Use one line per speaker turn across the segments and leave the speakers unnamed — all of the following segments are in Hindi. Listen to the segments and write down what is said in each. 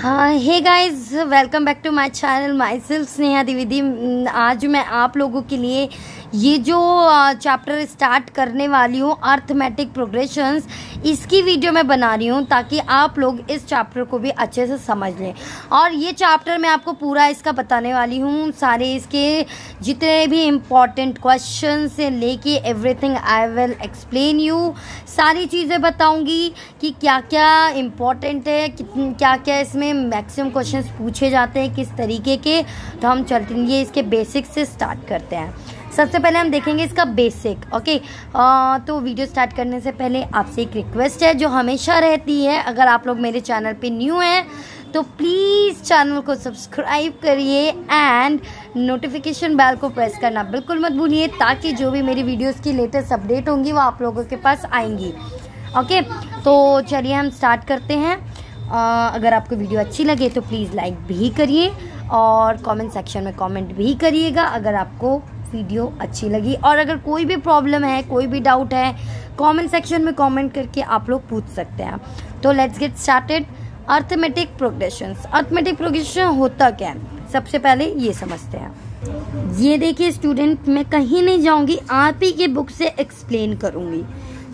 हाँ, hey guys, welcome back to my channel. Myself Sneha Dwivedi. आज मैं आप लोगों के लिए ये जो चैप्टर स्टार्ट करने वाली हूँ, अर्थमेटिक प्रोग्रेशंस, इसकी वीडियो मैं बना रही हूँ ताकि आप लोग इस चैप्टर को भी अच्छे से समझ लें। और ये चैप्टर मैं आपको पूरा इसका बताने वाली हूँ, सारे इसके जितने भी इम्पॉर्टेंट क्वेश्चन से लेके everything I will explain you. सारी चीज़ें बताऊँगी कि क्या क्या इम्पॉर्टेंट है, क्या क्या इसमें मैक्सिमम क्वेश्चंस पूछे जाते हैं, किस तरीके के। तो हम चलते हैं, ये इसके बेसिक से स्टार्ट करते हैं। सबसे पहले हम देखेंगे इसका बेसिक। ओके, तो वीडियो स्टार्ट करने से पहले आपसे एक रिक्वेस्ट है जो हमेशा रहती है, अगर आप लोग मेरे चैनल पे न्यू हैं तो प्लीज़ चैनल को सब्सक्राइब करिए एंड नोटिफिकेशन बेल को प्रेस करना बिल्कुल मत भूलिए, ताकि जो भी मेरी वीडियोस की लेटेस्ट अपडेट होंगी वो आप लोगों के पास आएंगी। ओके, तो चलिए हम स्टार्ट करते हैं। अगर आपको वीडियो अच्छी लगे तो प्लीज़ लाइक भी करिए और कमेंट सेक्शन में कमेंट भी करिएगा अगर आपको वीडियो अच्छी लगी। और अगर कोई भी प्रॉब्लम है, कोई भी डाउट है, कमेंट सेक्शन में कमेंट करके आप लोग पूछ सकते हैं। तो let's get started. Arithmetic progressions. Arithmetic progression होता क्या है, सबसे पहले ये समझते हैं। ये देखिए स्टूडेंट, मैं कहीं नहीं जाऊंगी, आप ही के बुक से एक्सप्लेन करूंगी।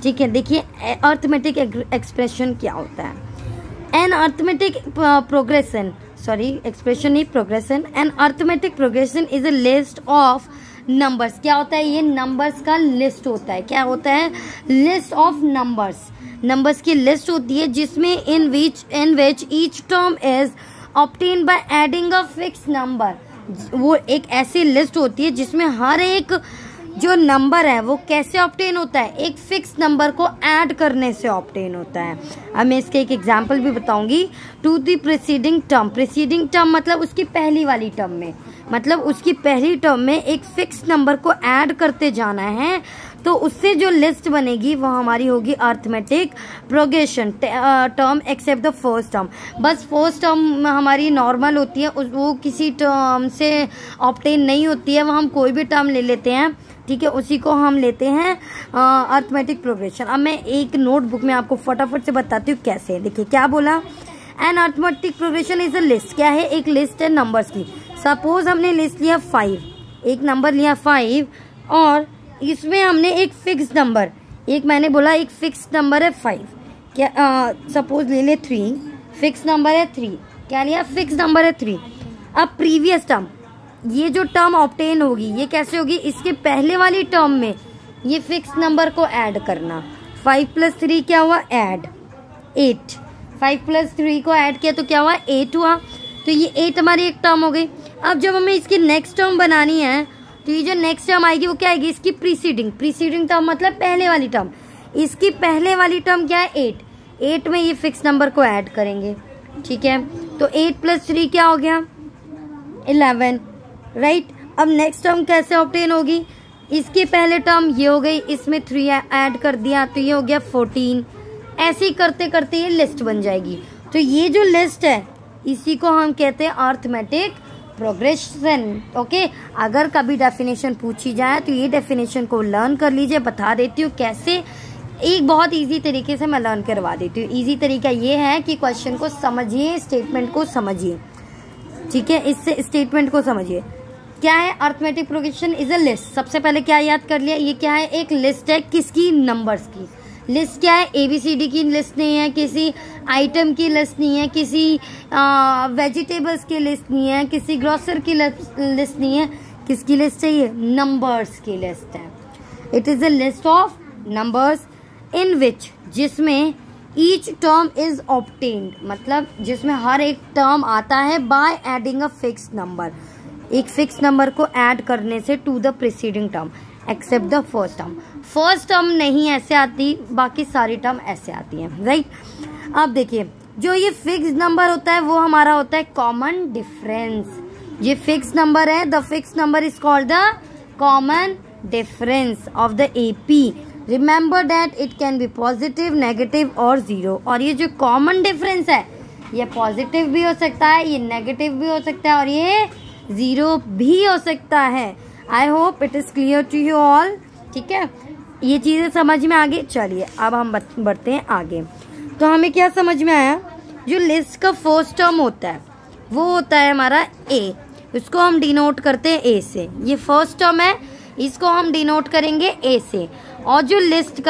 ठीक है, देखिए अर्थमेटिक एक्सप्रेशन क्या होता है। An arithmetic progression, sorry expression नहीं, progression. An arithmetic progression is a list of numbers. क्या होता है, ये नंबर्स का लिस्ट होता है। क्या होता है, लिस्ट ऑफ नंबर्स। नंबर्स की लिस्ट होती है जिसमें in which each term is obtain by adding a fix number. वो एक ऐसी लिस्ट होती है जिसमें हर एक जो नंबर है वो कैसे ऑब्टेन होता है, एक फिक्स नंबर को ऐड करने से ऑब्टेन होता है। अब मैं इसके एक एग्जांपल भी बताऊंगी। To the preceding term. Preceding term मतलब उसकी पहली वाली टर्म में, मतलब उसकी पहली टर्म में एक फिक्स नंबर को ऐड करते जाना है, तो उससे जो लिस्ट बनेगी वो हमारी होगी arithmetic progression term, except the first term. बस फर्स्ट टर्म हमारी नॉर्मल होती है, वो किसी टर्म से ऑब्टेन नहीं होती है, वो हम कोई भी टर्म ले लेते हैं। ठीक है, उसी को हम लेते हैं अर्थमेटिक प्रोग्रेशन। अब मैं एक नोटबुक में आपको फटाफट से बताती हूँ कैसे। देखिए क्या बोला, an arithmetic progression is a list. क्या है, एक लिस्ट है नंबर्स की। सपोज हमने लिस्ट लिया 5, एक नंबर लिया 5 और इसमें हमने एक फिक्स नंबर, एक मैंने बोला एक फिक्स नंबर है 5। क्या सपोज ले ले 3, फिक्स नंबर है 3। क्या लिया, फिक्स नंबर है 3। अब प्रीवियस टर्म, ये जो टर्म ऑब्टेन होगी ये कैसे होगी, इसके पहले वाली टर्म में ये फिक्स नंबर को ऐड करना। 5 + 3 क्या हुआ, ऐड 8। 5 + 3 को ऐड किया तो क्या हुआ, 8 हुआ। तो ये 8 हमारी एक टर्म हो गई। अब जब हमें इसकी नेक्स्ट टर्म बनानी है तो ये जो नेक्स्ट टर्म आएगी वो क्या आएगी, इसकी प्रीसीडिंग टर्म, मतलब पहले वाली टर्म। इसकी पहले वाली टर्म क्या है, 8। 8 में ये फिक्स नंबर को ऐड करेंगे। ठीक है, तो 8 + 3 क्या हो गया, 11, राइट। अब नेक्स्ट टर्म कैसे ऑब्टेन होगी, इसकी पहले टर्म ये हो गई, इसमें 3 ऐड कर दिया तो ये हो गया 14। ऐसे ही करते करते ये लिस्ट बन जाएगी। तो ये जो लिस्ट है इसी को हम कहते हैं अर्थमेटिक प्रोग्रेशन। ओके, अगर कभी डेफिनेशन पूछी जाए तो ये डेफिनेशन को लर्न कर लीजिए। बता देती हूँ कैसे, एक बहुत इजी तरीके से मैं लर्न करवा देती हूँ। इजी तरीका ये है कि क्वेश्चन को समझिए, स्टेटमेंट को समझिए। ठीक है, इससे स्टेटमेंट को समझिए। क्या है, arithmetic progression is a list. सबसे पहले क्या याद कर लिया, ये क्या है, एक लिस्ट है किसकी, नंबर्स की। लिस्ट क्या है, ABCD की लिस्ट नहीं है, किसी आइटम की लिस्ट नहीं है, किसी वेजिटेबल्स की लिस्ट नहीं है, किसी ग्रोसर की लिस्ट नहीं है। किसकी लिस्ट है, ये नंबर्स की लिस्ट है। It is a list of numbers in which, जिसमें ईच टर्म इज ऑब्टेन्ड, मतलब जिसमें हर एक टर्म आता है by adding a fix number, एक फिक्स नंबर को ऐड करने से to the preceding term, except the first term. First term नहीं ऐसे आती, बाकी सारी टर्म ऐसे आती हैं, राइट। अब देखिए जो ये फिक्स नंबर होता है वो हमारा होता है कॉमन डिफरेंस। ये फिक्स नंबर है, the fix number is called the common difference of the AP। Remember that it can be positive, negative और 0। और ये जो कॉमन डिफरेंस है ये पॉजिटिव भी हो सकता है, ये नेगेटिव भी हो सकता है और ये 0 भी हो सकता है। I hope it is clear to you all. ठीक है, ये चीजें समझ में आ गई। चलिए अब हम बढ़ते हैं आगे। तो हमें क्या समझ में आया जो लिस्ट का फर्स्ट टर्म होता है वो होता है हमारा ए, इसको हम डिनोट करते हैं ए से। ये फर्स्ट टर्म है, इसको हम डिनोट करेंगे ए से। और जो लिस्ट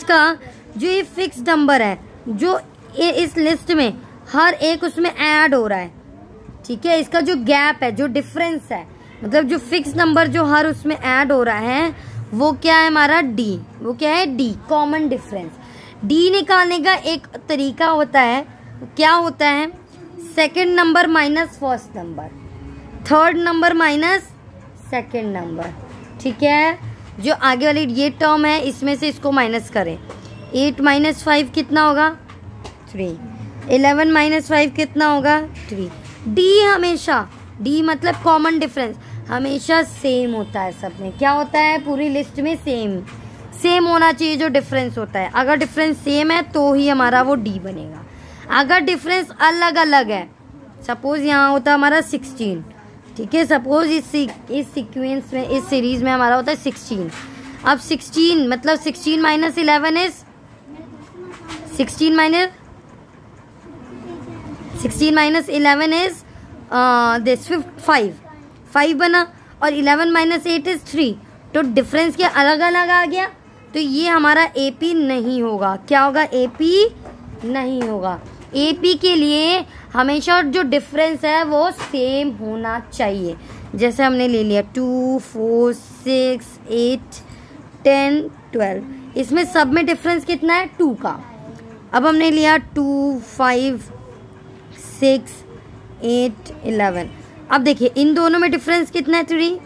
का जो ये फिक्स नंबर है, जो इस लिस्ट में हर एक उसमें ऐड हो रहा है, ठीक है, इसका जो गैप है, जो डिफरेंस है, मतलब जो फिक्स नंबर जो हर उसमें ऐड हो रहा है, वो क्या है हमारा डी। वो क्या है? D, common difference. डी निकालने का एक तरीका होता है, क्या होता है? Second number minus first number, third number minus second number, ठीक है। जो आगे वाली ये टर्म है, इसमें से इसको माइनस करें। 8 माइनस 5 कितना होगा? 3। 11 माइनस 5 कितना होगा? 3। डी हमेशा, डी मतलब कॉमन डिफरेंस, हमेशा सेम होता है सब में। क्या होता है? पूरी लिस्ट में सेम होना चाहिए जो डिफरेंस होता है। अगर डिफरेंस सेम है तो ही हमारा वो डी बनेगा। अगर डिफरेंस अलग अलग है, सपोज यहाँ होता है हमारा 16, ठीक है, सपोज इस सीक्वेंस में, इस सीरीज में हमारा होता है 16। अब 16 मतलब 16 minus 11 is 16 minus 11 is this 5 बना, और 11 माइनस 8 इज 3। तो डिफरेंस क्या अलग अलग आ गया, तो ये हमारा एपी नहीं होगा। क्या होगा? एपी नहीं होगा। एपी के लिए हमेशा जो डिफरेंस है वो सेम होना चाहिए। जैसे हमने ले लिया 2, 4, 6, 8, 10, 12, इसमें सब में डिफरेंस कितना है? 2 का। अब हमने लिया 2, 5, 6, 8, 11। अब देखिए इन दोनों में डिफरेंस कितना है? 3।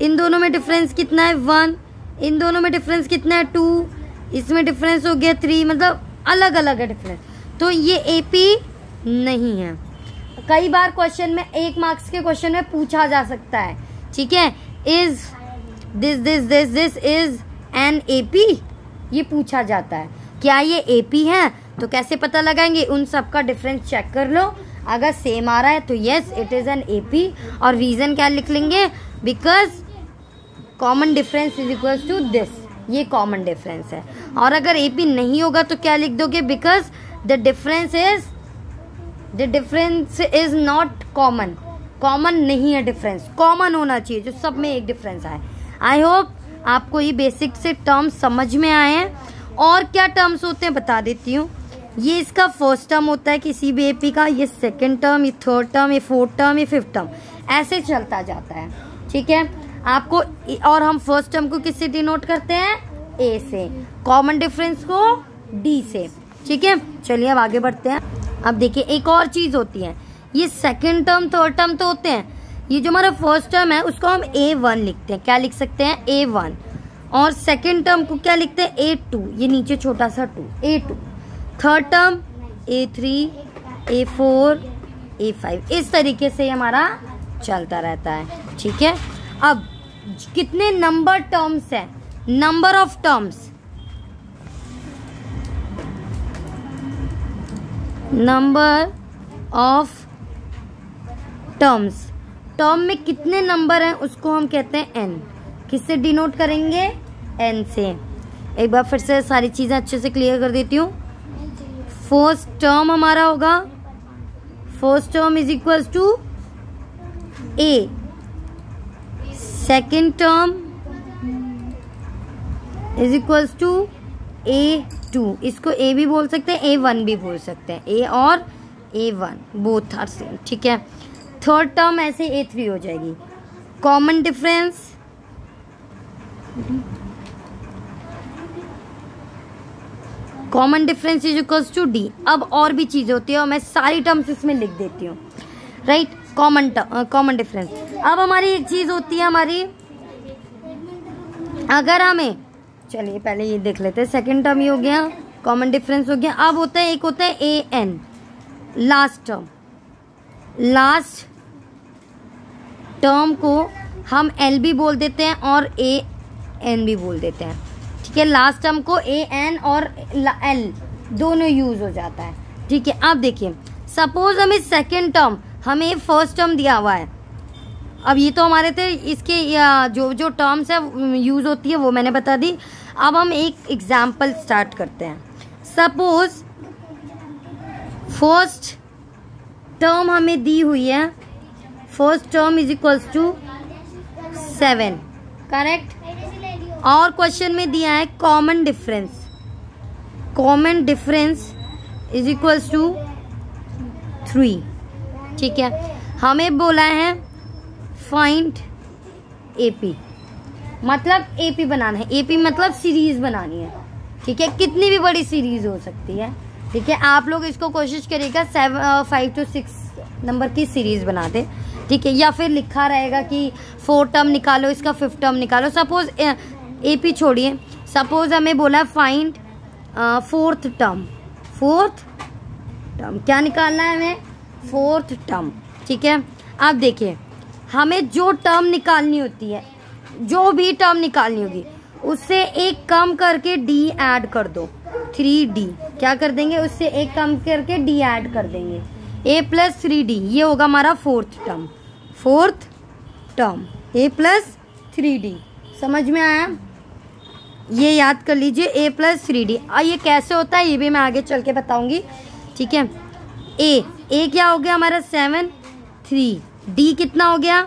इन दोनों में डिफरेंस कितना है? 1। इन दोनों में डिफरेंस कितना है? 2। इसमें डिफरेंस हो गया 3, मतलब अलग अलग है डिफरेंस। तो ये एपी नहीं है। कई बार क्वेश्चन में, 1 मार्क्स के क्वेश्चन में पूछा जा सकता है, ठीक है, is this is an AP, ये पूछा जाता है। क्या ये एपी है? तो कैसे पता लगाएंगे? उन सब का डिफरेंस चेक कर लो, अगर सेम आ रहा है तो yes it is an AP. और रीजन क्या लिख लेंगे? Because common difference is equal to this, ये कॉमन डिफरेंस है। और अगर एपी नहीं होगा तो क्या लिख दोगे? Because the difference is not common. Common नहीं है डिफरेंस, कॉमन होना चाहिए जो सब में एक डिफरेंस आए। आई होप आपको ये बेसिक से टर्म्स समझ में आए हैं। और क्या टर्म्स होते हैं बता देती हूँ। ये इसका फर्स्ट टर्म होता है किसी भी एपी का, ये सेकंड टर्म, ये थर्ड टर्म, ये फोर्थ टर्म, ये फिफ्थ टर्म, ऐसे चलता जाता है, ठीक है आपको। और हम फर्स्ट टर्म को किससे डिनोट करते हैं? ए से। कॉमन डिफरेंस को डी से, ठीक है। चलिए अब आगे बढ़ते हैं। अब देखिए एक और चीज होती है, ये सेकंड टर्म थर्ड टर्म तो होते हैं, ये जो हमारा फर्स्ट टर्म है उसको हम A1 लिखते हैं। क्या लिख सकते हैं? A1। और सेकंड टर्म को क्या लिखते हैं? A2, ये नीचे छोटा सा 2, A2। Third term A3, A4, A5, इस तरीके से हमारा चलता रहता है, ठीक है। अब कितने नंबर टर्म्स है? Number of terms, number of terms, term में कितने नंबर हैं उसको हम कहते हैं n। किससे डिनोट करेंगे? n से। एक बार फिर से सारी चीजें अच्छे से क्लियर कर देती हूँ। फर्स्ट टर्म हमारा होगा, first term is equals to a, second term is equals to A2, इसको A भी बोल सकते हैं, A1 भी बोल सकते हैं, A और A1 बोथ आर सेम, ठीक है। थर्ड टर्म ऐसे A3 हो जाएगी। Common difference, common difference is equals to D। अब और भी चीजें होती है और मैं सारी टर्म्स इसमें लिख देती हूँ, राइट। Common difference. अब हमारी एक चीज होती है हमारी, अगर हमें, चलिए पहले ये देख लेते हैं। सेकेंड टर्म ये हो गया, कॉमन डिफरेंस हो गया। अब होता है एक होता है AN, last term. Last term को हम L भी बोल देते हैं और AN भी बोल देते हैं, ठीक है। लास्ट टर्म को AN और L दोनों यूज हो जाता है, ठीक है। अब देखिए सपोज हमें सेकेंड टर्म, हमें फर्स्ट टर्म दिया हुआ है। अब ये तो हमारे थे, इसके जो जो टर्म्स है यूज होती है वो मैंने बता दी। अब हम एक एग्जाम्पल स्टार्ट करते हैं। सपोज फर्स्ट टर्म हमें दी हुई है, first term is equals to 7, correct. और क्वेश्चन में दिया है common difference, common difference is equals to 3, ठीक है। हमें बोला है फाइंड एपी, मतलब एपी बनाना है, एपी मतलब सीरीज बनानी है, ठीक है। कितनी भी बड़ी सीरीज हो सकती है, ठीक है। आप लोग इसको कोशिश करिएगा 5 to 6 नंबर की सीरीज बना दे, ठीक है। या फिर लिखा रहेगा कि 4 टर्म निकालो, इसका 5th टर्म निकालो। सपोज एपी छोड़िए, सपोज हमें बोला है find 4th term, 4th term क्या निकालना है हमें, 4th टर्म, ठीक है। अब देखिए हमें जो टर्म निकालनी होती है, जो भी टर्म निकालनी होगी उससे एक कम करके डी ऐड कर दो, 3D क्या कर देंगे, उससे एक कम करके डी ऐड कर देंगे, a + 3D, ये होगा हमारा 4th term, 4th term a + 3D। समझ में आया, ये याद कर लीजिए a + 3D। ये कैसे होता है ये भी मैं आगे चल के बताऊंगी, ठीक है। a क्या हो गया हमारा 7, 3, d कितना हो गया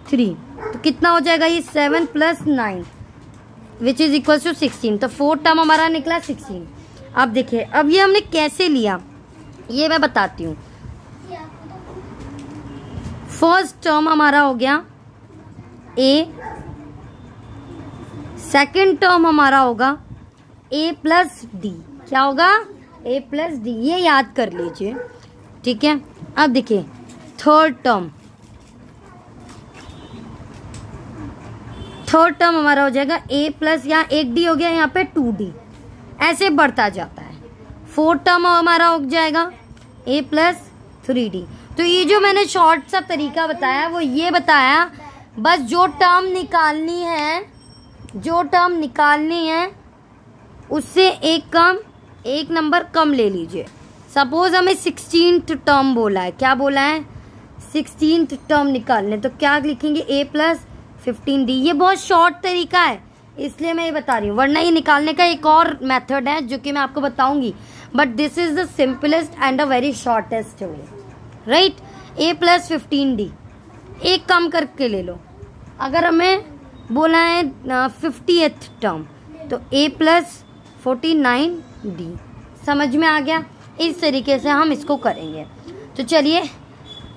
3, तो कितना हो जाएगा ये 7 + 9 विच इज इक्वल टू 16, तो 4th टर्म हमारा निकला 16। अब देखिए अब ये हमने कैसे लिया ये मैं बताती हूँ। फर्स्ट टर्म हमारा हो गया a, सेकेंड टर्म हमारा होगा a + d, क्या होगा a + d, ये याद कर लीजिए, ठीक है। अब देखिए थर्ड टर्म हमारा हो जाएगा a + यहाँ 1d हो गया, यहाँ पे 2d, ऐसे बढ़ता जाता है। 4th टर्म हमारा हो जाएगा a + 3d। तो ये जो मैंने शॉर्ट सा तरीका बताया वो ये बताया, बस जो टर्म निकालनी है उससे एक नंबर कम ले लीजिए। सपोज हमें 16th टर्म बोला है, क्या बोला है 16th टर्म निकालने, तो क्या लिखेंगे a + 15d। ये बहुत शॉर्ट तरीका है इसलिए मैं ये बता रही हूँ, वरना ये निकालने का एक और मेथड है जो कि मैं आपको बताऊंगी, but this is the simplest and a very shortest way, right. a + 15d, एक कम करके ले लो। अगर हमें बोला है 50th टर्म तो a + 49d। समझ में आ गया, इस तरीके से हम इसको करेंगे। तो चलिए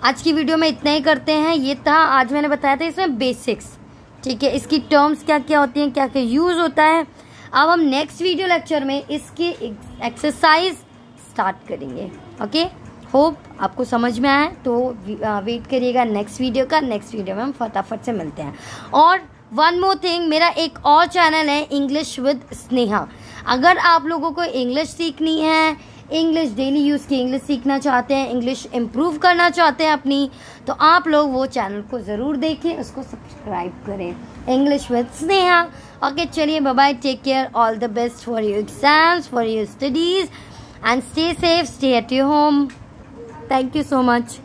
आज की वीडियो में इतना ही करते हैं। ये था आज मैंने बताया था इसमें बेसिक्स, ठीक है, इसकी टर्म्स क्या क्या होती हैं, क्या क्या यूज होता है। अब हम नेक्स्ट वीडियो लेक्चर में इसकी एक्सरसाइज स्टार्ट करेंगे। ओके, होप आपको समझ में आया, तो वेट करिएगा नेक्स्ट वीडियो का। नेक्स्ट वीडियो में हम फटाफट से मिलते हैं। और वन मोर थिंग, मेरा एक और चैनल है इंग्लिश विद स्नेहा। अगर आप लोगों को इंग्लिश सीखनी है, इंग्लिश डेली यूज़ की इंग्लिश सीखना चाहते हैं, इंग्लिश इम्प्रूव करना चाहते हैं अपनी, तो आप लोग वो चैनल को ज़रूर देखें, उसको सब्सक्राइब करें, इंग्लिश विद स्नेहा। ओके, चलिए bye bye, take care, all the best for your exams, for your studies, and stay safe, stay at your home. Thank you so much.